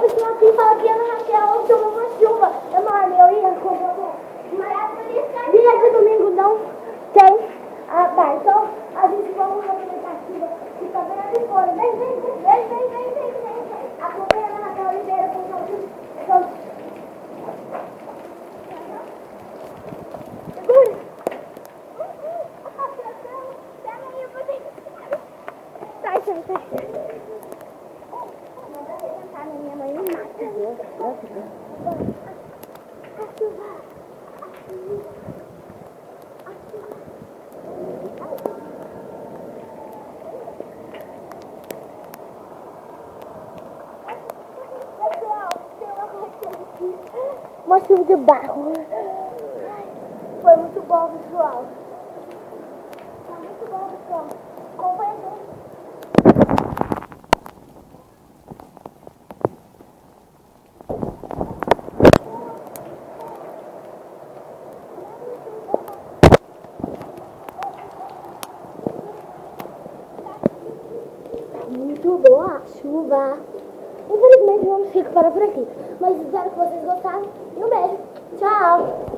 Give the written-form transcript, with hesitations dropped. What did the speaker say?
estou aqui fala que a Ana Raquel tomou uma chuva enorme. Eu ia comprar mas dia de domingo não tem. Ah, tá, então a gente vai aproveitar a chuva que tá bem ali fora. Vem. Acompanha a Ana Raquel Oliveira com o segura. Pega aí, eu vou ter que... Sai. Minha mãe me mata. A chuva. Pessoal, tem uma coisa aqui. Uma chuva de barro. Foi muito bom, pessoal. Foi muito bom, pessoal. Acompanha a gente. Muito boa a chuva. Infelizmente vamos ficar por aqui. Mas espero que vocês gostaram. E um beijo. Tchau.